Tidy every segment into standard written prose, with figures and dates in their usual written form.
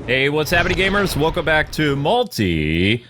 Hey, what's happening, gamers? Welcome back to Multiversus!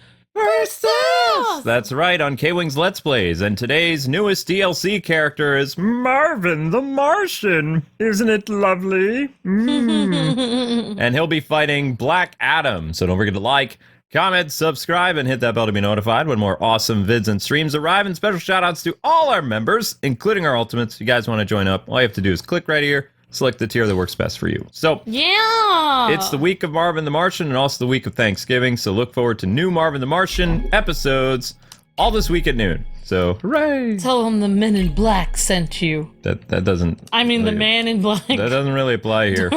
That's right, on Kwingsletsplays, and today's newest DLC character is Marvin the Martian. Isn't it lovely? And he'll be fighting Black Adam, so don't forget to like, comment, subscribe, and hit that bell to be notified when more awesome vids and streams arrive, and special shoutouts to all our members, including our ultimates. If you guys want to join up, all you have to do is click right here, select the tier that works best for you. So, yeah, it's the week of Marvin the Martian and also the week of Thanksgiving, so look forward to new Marvin the Martian episodes all this week at noon. So, hooray! Tell them the Men in Black sent you. That doesn't... I mean, the Man in Black. That doesn't really apply here.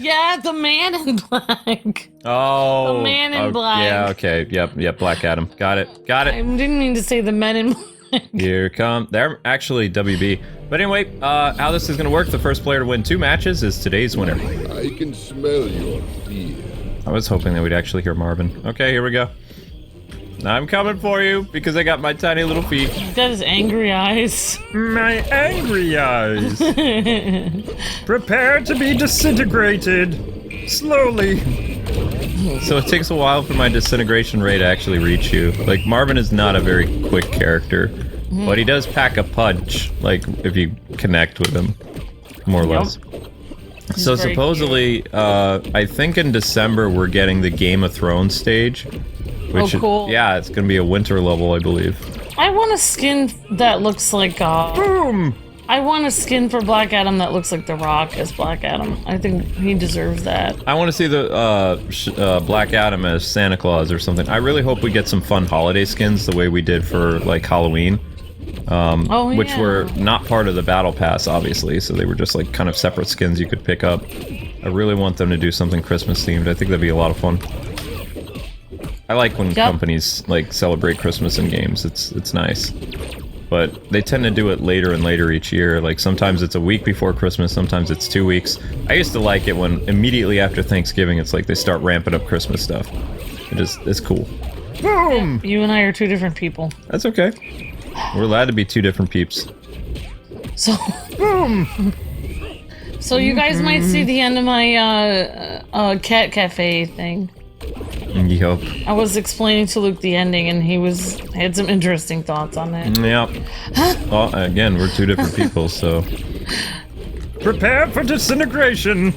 Yeah, the Man in Black. Oh. The Man in Black. Yeah, okay. Yep, Black Adam. Got it. I didn't mean to say the Men in Black. Here come... They're actually WB. But anyway, how this is going to work, the first player to win 2 matches is today's winner. I can smell your fear. I was hoping that we'd actually hear Marvin. Okay, here we go. I'm coming for you, because I got my tiny little feet. He's got his angry eyes. My angry eyes. Prepare to be disintegrated. Slowly. So it takes a while for my disintegration ray to actually reach you. Like, Marvin is not a very quick character. But he does pack a punch, like, if you connect with him. More or less. So supposedly, I think in December we're getting the Game of Thrones stage. Which cool. Yeah, it's gonna be a winter level, I believe. I want a skin that looks like, Boom! I want a skin for Black Adam that looks like The Rock as Black Adam. I think he deserves that. I want to see the Black Adam as Santa Claus or something. I really hope we get some fun holiday skins the way we did for, like, Halloween. Which were not part of the battle pass, obviously, so they were just, like, kind of separate skins you could pick up. I really want them to do something Christmas themed. I think that'd be a lot of fun. I like when companies, like, celebrate Christmas in games. It's nice. But they tend to do it later and later each year. Like, sometimes it's a week before Christmas, sometimes it's 2 weeks. I used to like it when immediately after Thanksgiving, it's like they start ramping up Christmas stuff. It's cool. Boom! You and I are 2 different people. That's okay. We're allowed to be 2 different peeps. So, boom! So you guys might see the end of my cat cafe thing. Yup. I was explaining to Luke the ending, and he had some interesting thoughts on it. Yep. Well, again, we're 2 different people, so... Prepare for disintegration!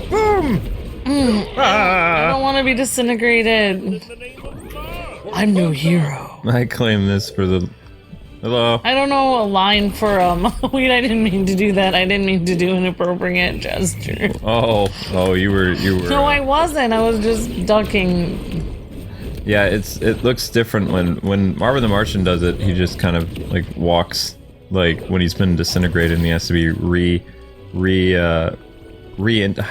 Boom! I don't want to be disintegrated. I'm no hero. I claim this for the... Hello? I don't know a line for wait, I didn't mean to do that. I didn't mean to do an appropriate gesture. Oh, you were... No, I wasn't. I was just ducking. Yeah, it looks different when Marvin the Martian does it. He just kind of, like, walks, like, when he's been disintegrated and he has to be I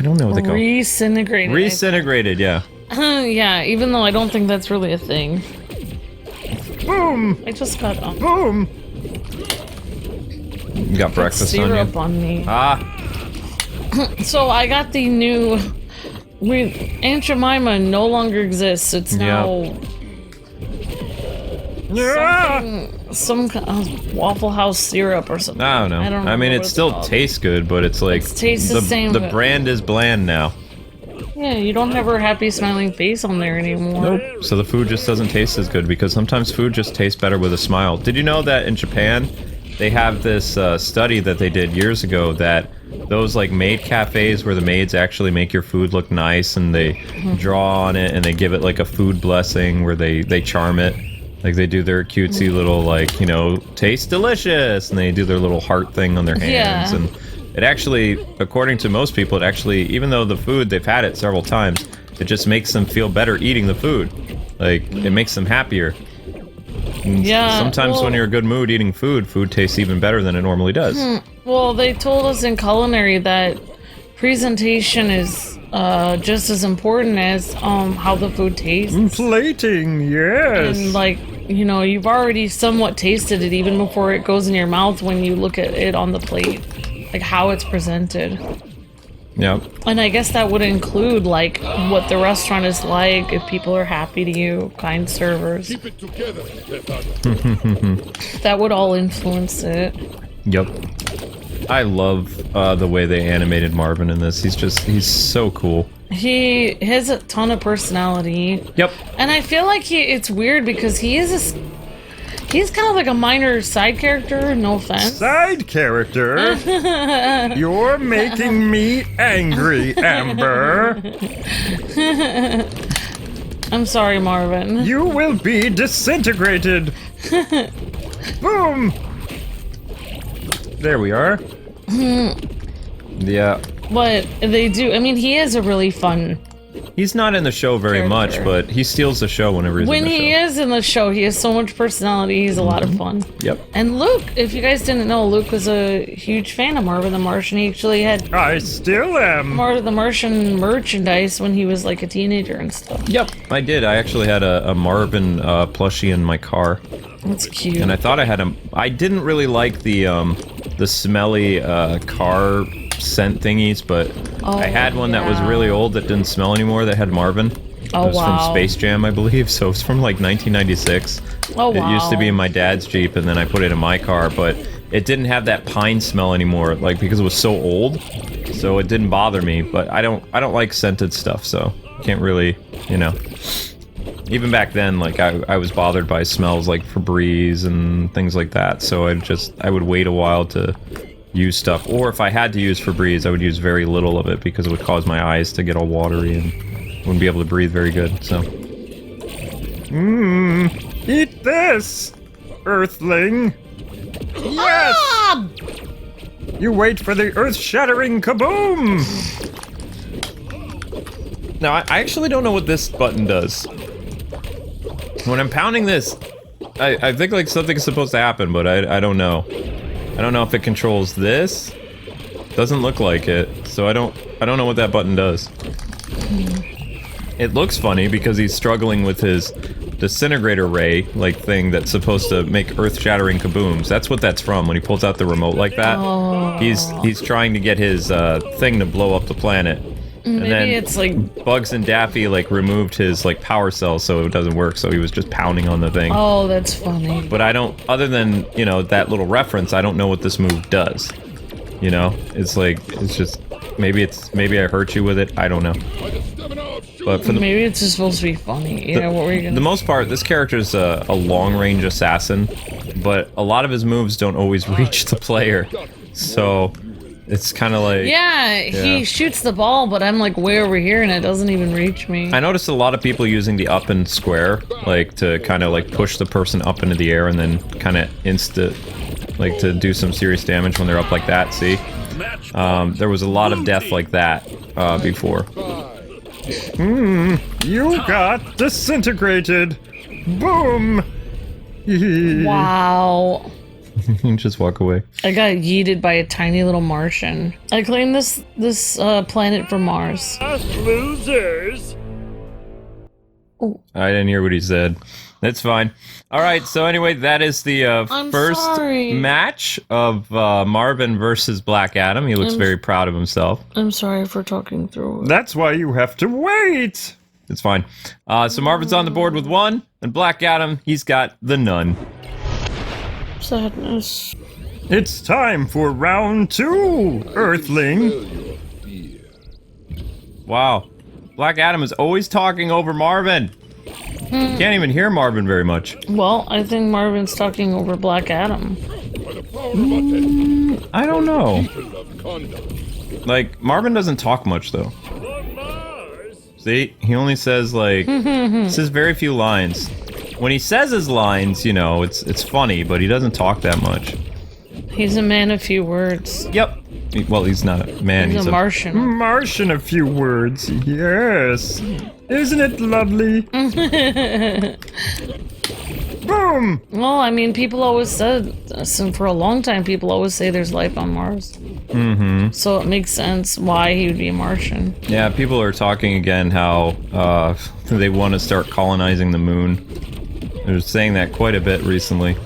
don't know what they call it. Reintegrated. Reintegrated, yeah. Yeah, even though I don't think that's really a thing. Boom! I just got boom! You got breakfast on you? Syrup on me. So I got the new... Aunt Jemima no longer exists. It's now... Some kind of Waffle House syrup or something. I don't know. I mean, it still tastes good, but it's like... It tastes the same. The brand is bland now. Yeah, you don't have her happy smiling face on there anymore. Nope. So the food just doesn't taste as good because sometimes food just tastes better with a smile. Did you know that in Japan, they have this study that they did years ago that those, like, maid cafes where the maids actually make your food look nice and they draw on it and they give it, like, a food blessing where they charm it. Like, they do their cutesy little, like, you know, taste delicious, and they do their little heart thing on their hands, and it actually, according to most people, it actually, even though the food, they've had it several times, it just makes them feel better eating the food. Like, it makes them happier. And sometimes when you're in a good mood eating food tastes even better than it normally does. Well, they told us in culinary that presentation is just as important as how the food tastes. Plating, yes. And, like, you know, you've already somewhat tasted it even before it goes in your mouth when you look at it on the plate. Like, how it's presented. Yep. And I guess that would include, like, what the restaurant is like, if people are happy to you, kind servers. Keep it together. That would all influence it. Yep. I love the way they animated Marvin in this. He's so cool. He has a ton of personality. Yep. And I feel like it's weird because he's kind of like a minor side character, no offense. Side character? You're making me angry, Amber. I'm sorry, Marvin. You will be disintegrated. Boom. There we are. Yeah. But they do, I mean, he is a really fun... He's not in the show very much, character. but he steals the show whenever he's When in the he show. is in the show, he has so much personality, he's a lot of fun. Yep. And Luke, if you guys didn't know, Luke was a huge fan of Marvin the Martian. He actually had I still am. Marvin the Martian merchandise when he was like a teenager and stuff. Yep, I did. I actually had a Marvin plushie in my car, That's cute. and I thought I had him. I didn't really like the smelly car scent thingies, but I had one that was really old that didn't smell anymore that had Marvin. Oh, it was wow. from Space Jam, I believe, so it's from like 1996. Oh, wow. It used to be in my dad's Jeep, and then I put it in my car, but it didn't have that pine smell anymore, like because it was so old, so it didn't bother me. But I don't like scented stuff, so can't really, you know. Even back then, like I was bothered by smells like Febreze and things like that, so I would wait a while to use stuff, or if I had to use Febreze, I would use very little of it because it would cause my eyes to get all watery and wouldn't be able to breathe very good. So, Eat this, Earthling. Yes. You wait for the earth-shattering kaboom. now I actually don't know what this button does. When I'm pounding this, I think like something's supposed to happen, but I don't know. I don't know if it controls this. Doesn't look like it, so I don't know what that button does. It looks funny because he's struggling with his disintegrator ray like thing that's supposed to make earth-shattering kabooms. That's what that's from when he pulls out the remote like that. Oh. He's trying to get his thing to blow up the planet. And Maybe then it's like... Bugs and Daffy like removed his like power cell so it doesn't work, so he was just pounding on the thing. Oh, that's funny. But I don't, other than, you know, that little reference, I don't know what this move does. You know? It's like, it's just, maybe I hurt you with it, I don't know. But for the, Maybe it's just supposed to be funny. You know, what were you gonna... the most part, this character's a long-range assassin, but a lot of his moves don't always reach the player. So, it's kind of like... Yeah, he shoots the ball, but I'm like way over here and it doesn't even reach me. I noticed a lot of people using the up and square, like to kind of like push the person up into the air and then kind of like to do some serious damage when they're up like that, see? There was a lot of death like that before. You got disintegrated. Boom. Wow. Just walk away. I got yeeted by a tiny little Martian. I claimed this planet from Mars. Losers. I didn't hear what he said. That's fine. All right, so anyway, that is the first sorry. match of Marvin versus Black Adam. He looks very proud of himself. I'm sorry for talking through it. That's why you have to wait. It's fine. So Marvin's on the board with 1, and Black Adam, he's got the none. Sadness. It's time for round 2, Earthling. Wow. Black Adam is always talking over Marvin. Can't even hear Marvin very much. Well, I think Marvin's talking over Black Adam. I don't know. Like, Marvin doesn't talk much, though. See? He only says, like... says very few lines. When he says his lines, you know, it's funny, but he doesn't talk that much. He's a man of few words. Yep. Well, he's not a man. He's a Martian. Martian, a few words. Yes. Isn't it lovely? Boom. Well, I mean, people always said, for a long time, people always say there's life on Mars. Mm-hmm. So it makes sense why he would be a Martian. Yeah, people are talking again how they want to start colonizing the moon. They're saying that quite a bit recently.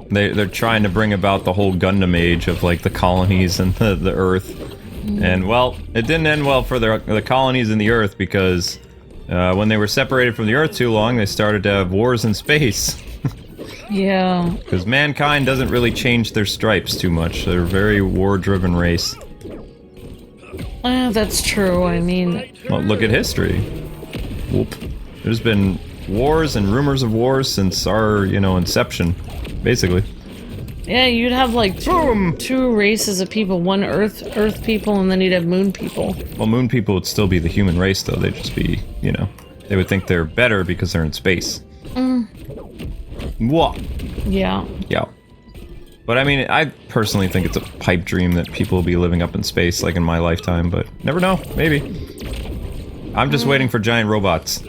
They're trying to bring about the whole Gundam age of like the colonies and the Earth. And well, it didn't end well for the colonies and the Earth because when they were separated from the Earth too long, they started to have wars in space. Yeah. Because mankind doesn't really change their stripes too much. They're a very war-driven race. That's true. I mean... Well, look at history. Whoop. There's been wars and rumors of wars since our, inception, basically. Yeah, you'd have like two races of people. One Earth people, and then you'd have Moon people. Well, Moon people would still be the human race, though. They'd just be, they would think they're better because they're in space. What? Yeah. Yeah. But I mean, I personally think it's a pipe dream that people will be living up in space, like in my lifetime, but never know, maybe. I'm just waiting for giant robots.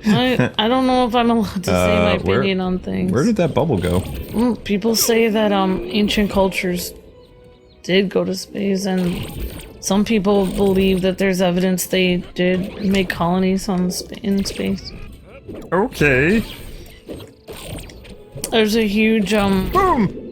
I don't know if I'm allowed to say my opinion on things. Where did that bubble go? People say that ancient cultures did go to space, and some people believe that there's evidence they did make colonies in space. Okay. There's a huge Boom!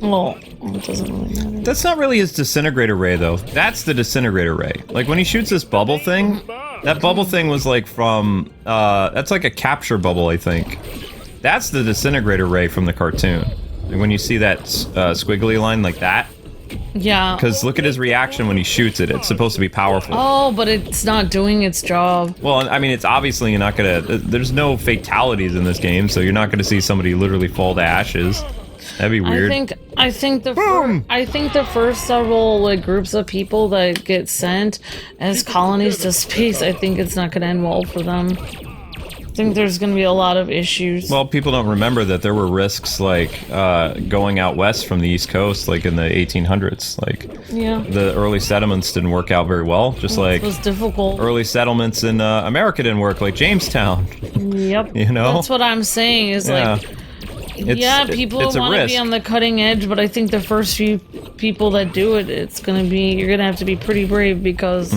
well, it doesn't really matter. That's not really his disintegrator ray, though. That's the disintegrator ray. Like, when he shoots this bubble thing, that bubble thing was like from, that's like a capture bubble, I think. That's the disintegrator ray from the cartoon. Like when you see that squiggly line like that. Yeah. Because look at his reaction when he shoots it. It's supposed to be powerful. Oh, but it's not doing its job. Well, I mean, it's obviously you're not gonna... There's no fatalities in this game, so you're not gonna see somebody literally fall to ashes. That'd be weird. I think the first several like groups of people that get sent as colonies to space, I think it's not gonna end well for them. I think there's gonna be a lot of issues. Well, people don't remember that there were risks like going out west from the East Coast, like in the 1800s. Like, yeah, the early settlements didn't work out very well. Just like it was difficult. Early settlements in America didn't work, like Jamestown. Yep. That's what I'm saying. Is like. People want to be on the cutting edge, but I think the first few people that do it, you're gonna have to be pretty brave because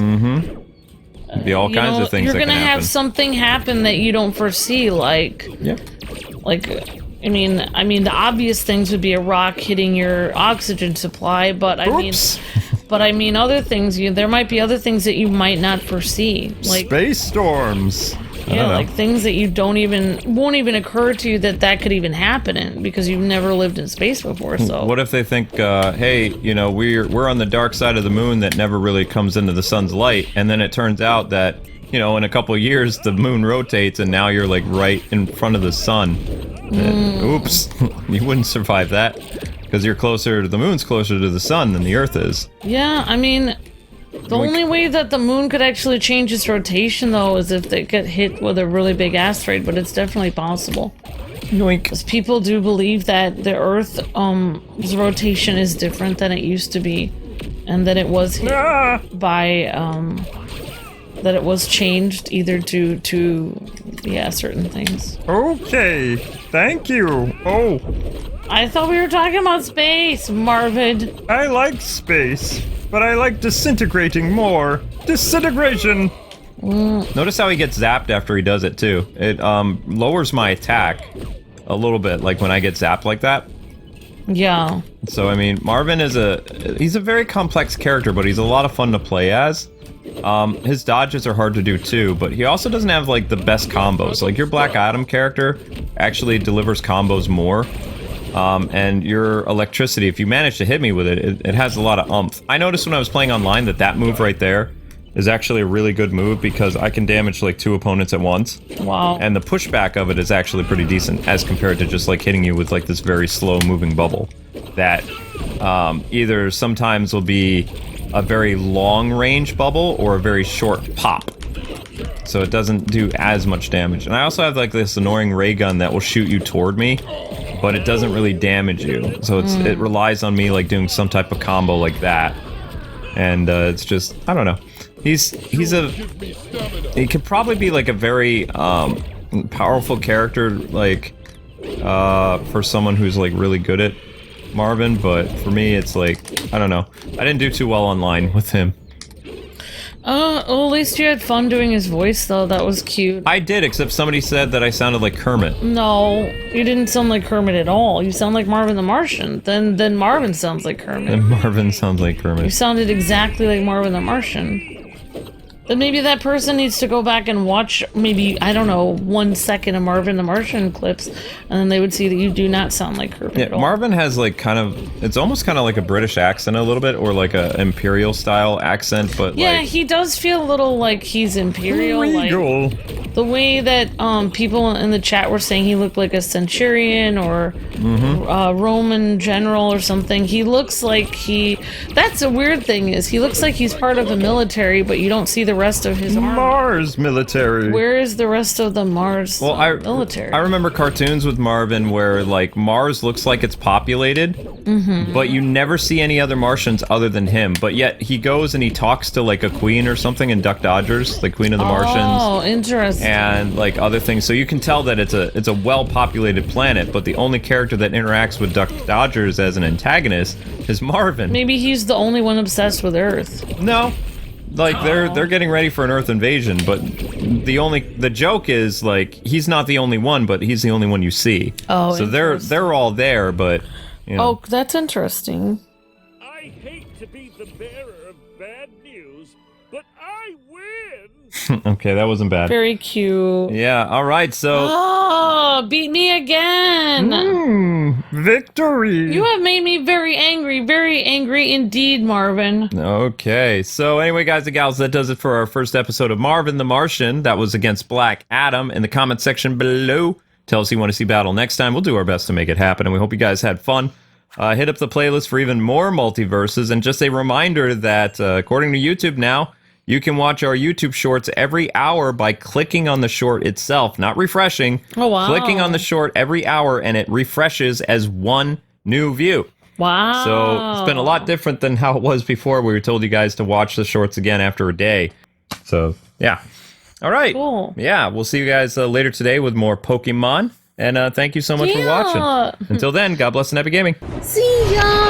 be all kinds of things. You're that gonna can have happen. something happen that you don't foresee, like, I mean, the obvious things would be a rock hitting your oxygen supply, but I mean, other things. There might be other things that you might not foresee, like space storms. Yeah, like things that you won't even occur to you that could even happen in because you've never lived in space before. So what if they think, hey, we're on the dark side of the moon that never really comes into the sun's light, and then it turns out that in a couple of years the moon rotates and now you're like right in front of the sun. Oops, you wouldn't survive that because the moon's closer to the sun than the Earth is. Yeah, I mean. The only way that the moon could actually change its rotation, though, is if they get hit with a really big asteroid, but it's definitely possible. Yoink. Because people do believe that the Earth's rotation is different than it used to be, and that it was hit by, that it was changed either due to certain things. Okay, thank you. Oh. I thought we were talking about space, Marvin. I like space, but I like disintegrating more. Disintegration! Notice how he gets zapped after he does it, too. It lowers my attack a little bit, like when I get zapped like that. Yeah. So, I mean, Marvin he's a very complex character, but he's a lot of fun to play as. His dodges are hard to do, too, but he also doesn't have, like, the best combos. Like, your Black Adam character actually delivers combos more. And your electricity, if you manage to hit me with it, it has a lot of oomph. I noticed when I was playing online that move right there is actually a really good move because I can damage like 2 opponents at once. Wow. And the pushback of it is actually pretty decent as compared to just like hitting you with like this very slow moving bubble that either sometimes will be a very long range bubble or a very short pop. So it doesn't do as much damage. And I also have like this annoying ray gun that will shoot you toward me, but it doesn't really damage you. So it relies on me like doing some type of combo like that. And it's just, I don't know. He could probably be like a very powerful character, like for someone who's like really good at Marvin, but for me it's like, I don't know. I didn't do too well online with him. Well, at least you had fun doing his voice, though. That was cute. I did, except somebody said that I sounded like Kermit. No, you didn't sound like Kermit at all. You sound like Marvin the Martian. Then Marvin sounds like Kermit. And Marvin sounds like Kermit. You sounded exactly like Marvin the Martian. Then maybe that person needs to go back and watch maybe, I don't know, 1 second of Marvin the Martian clips, and then they would see that you do not sound like Kermit Yeah, at all. Marvin has like kind of, it's almost kind of like a British accent a little bit, or like a imperial style accent, but Yeah, like, he does feel a little like he's imperial. Regal. Like the way that people in the chat were saying he looked like a centurion or Roman general or something. He looks like that's a weird thing is he looks like he's part of the military, but you don't see the rest of his army. Mars military. Where is the rest of the Mars military? I remember cartoons with Marvin where like Mars looks like it's populated, but you never see any other Martians other than him. But yet he goes and he talks to like a queen or something in Duck Dodgers, the Queen of the Martians. Oh, interesting. And like other things, so you can tell that it's a well-populated planet. But the only character that interacts with Duck Dodgers as an antagonist is Marvin. Maybe he's the only one obsessed with Earth. No, like they're getting ready for an Earth invasion. But the joke is like he's not the only one, but he's the only one you see. Oh, so they're all there, but you know. Oh, that's interesting. I hate to be the bearer of bad news, but I win! Okay, that wasn't bad. Very cute. Yeah. All right. So. Oh, beat me again. Victory. You have made me very angry indeed, Marvin. Okay, so anyway, guys and gals, that does it for our first episode of Marvin the Martian. That was against Black Adam. In the comment section below, tell us you want to see battle next time. We'll do our best to make it happen, and we hope you guys had fun. Hit up the playlist for even more multiverses, and just a reminder that according to YouTube now, you can watch our YouTube shorts every hour by clicking on the short itself, not refreshing. Oh, wow. Clicking on the short every hour, and it refreshes as one new view. Wow. So it's been a lot different than how it was before. We were told you guys to watch the shorts again after a day. So, yeah. All right. Cool. Yeah, we'll see you guys later today with more Pokemon. And thank you so much for watching. Until then, God bless and happy gaming. See ya!